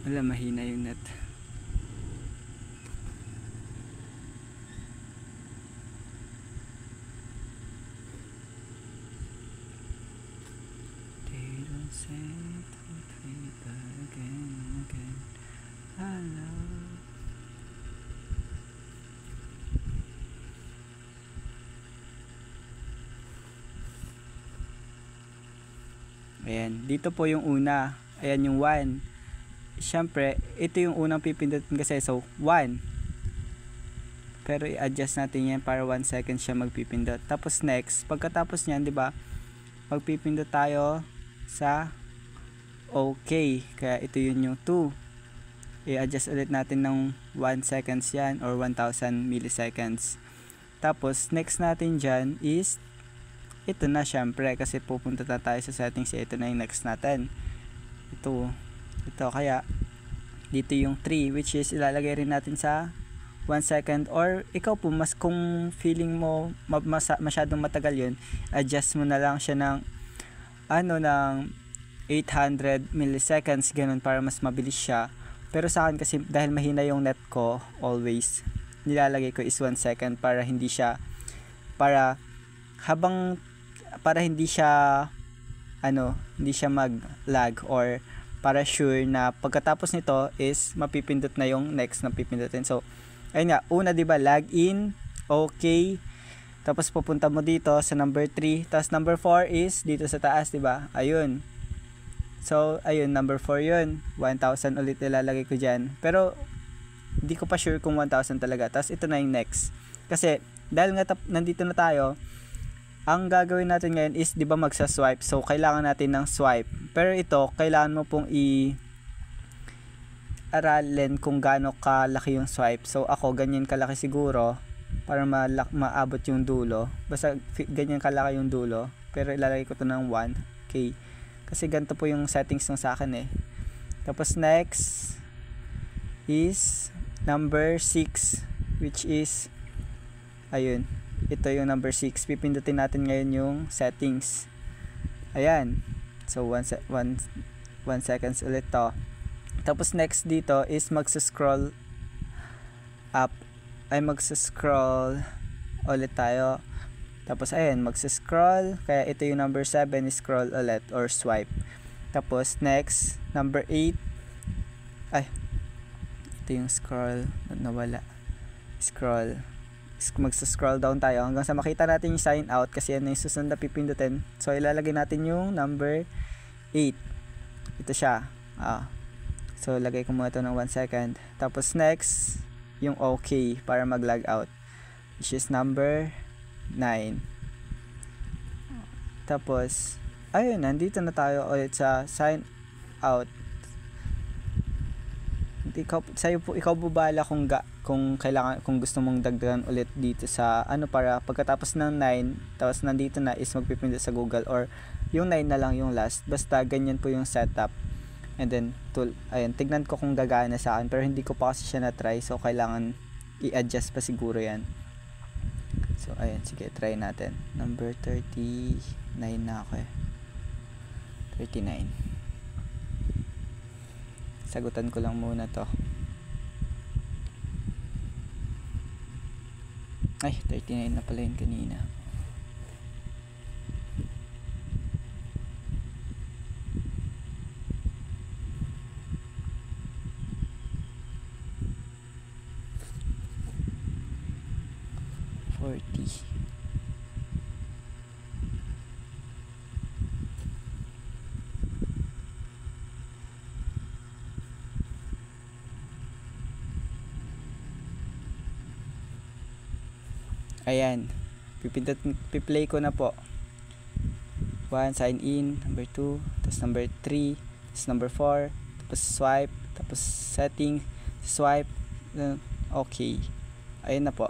Wala, mahina yung net. They don't say it again and again. Hello. Ayan, dito po yung una. Ayan yung 1. Siyempre, ito yung unang pipindutin kasi. So, 1. Pero i-adjust natin yan para 1 second siya magpipindot. Tapos next, pagkatapos niyan, 'di ba? Magpipindot tayo sa OK. Kaya ito yun yung 2. I-adjust ulit natin ng 1 seconds yan or 1000 milliseconds. Tapos next natin dyan is ito na syempre kasi pupunta na tayo sa settings. Ito na yung next natin. Ito kaya dito yung 3 which is ilalagay rin natin sa 1 second or ikaw po mas kung feeling mo masyadong matagal yun, adjust mo na lang siya ng ng 800 milliseconds ganun para mas mabilis siya. Pero sa akin kasi dahil mahina yung net ko, always nilalagay ko is 1 second para hindi siya hindi siya mag-lag or para sure na pagkatapos nito is mapipindot na yung next na pipindutin. So, ayun nga, una 'di ba, log in, okay. Tapos pupunta mo dito sa number 3, tapos number 4 is dito sa taas, 'di ba? Ayun. So, ayun, number 4 'yun. 1,000 ulit ilalagay ko diyan. Pero hindi ko pa sure kung 1,000 talaga. Tapos ito na yung next. Kasi dahil nga nandito na tayo, ang gagawin natin ngayon is 'di ba magsa-swipe. So kailangan natin ng swipe. Pero ito kailangan mo pong aralin kung gaano kalaki yung swipe. So ako ganyan kalaki siguro para maabot yung dulo. Basta ganyan kalaki yung dulo. Pero ilalagay ko to ng 1. Okay. Kasi ganito po yung settings ng sa akin eh. Tapos next is number 6 which is ayun. Ito yung number 6. Pipindutin natin ngayon yung settings. Ayan. So 1 seconds ulit to. Tapos next dito is magsa-scroll up. Magsa-scroll ulit tayo. Tapos ayan, magsa-scroll. Kaya ito yung number 7 is scroll ulit or swipe. Tapos next, number 8. Ito yung scroll. Nawala. Scroll. Magsa-scroll down tayo hanggang sa makita natin yung sign out kasi yan yung susunod na pipindutin. So ilalagay natin yung number 8. Ito siya. So lagay ko muna ito ng 1 second. Tapos next, yung OK para mag-log out, which is number 9. Tapos ayun, nandito na tayo ulit sa sign out. Ikaw bubala kung kailangan, kung gusto mong dagdagan ulit dito sa para pagkatapos ng 9 tapos nandito na is magpipindot sa Google or yung 9 na lang yung last. Basta ganyan po yung setup. And then ayun, tignan ko kung gagana sa akin pero hindi ko pa kasi siya na try, so kailangan i-adjust pa siguro yan. So ayun, sige, try natin. Number 39 na ako eh. 39. Sagutan ko lang muna to. Ay, 39 na pala yun kanina. Ayan, piplay ko na po. 1, sign in, number 2, tapos number 3, tapos number 4, tapos swipe, tapos setting, swipe, okay. Ayun na po.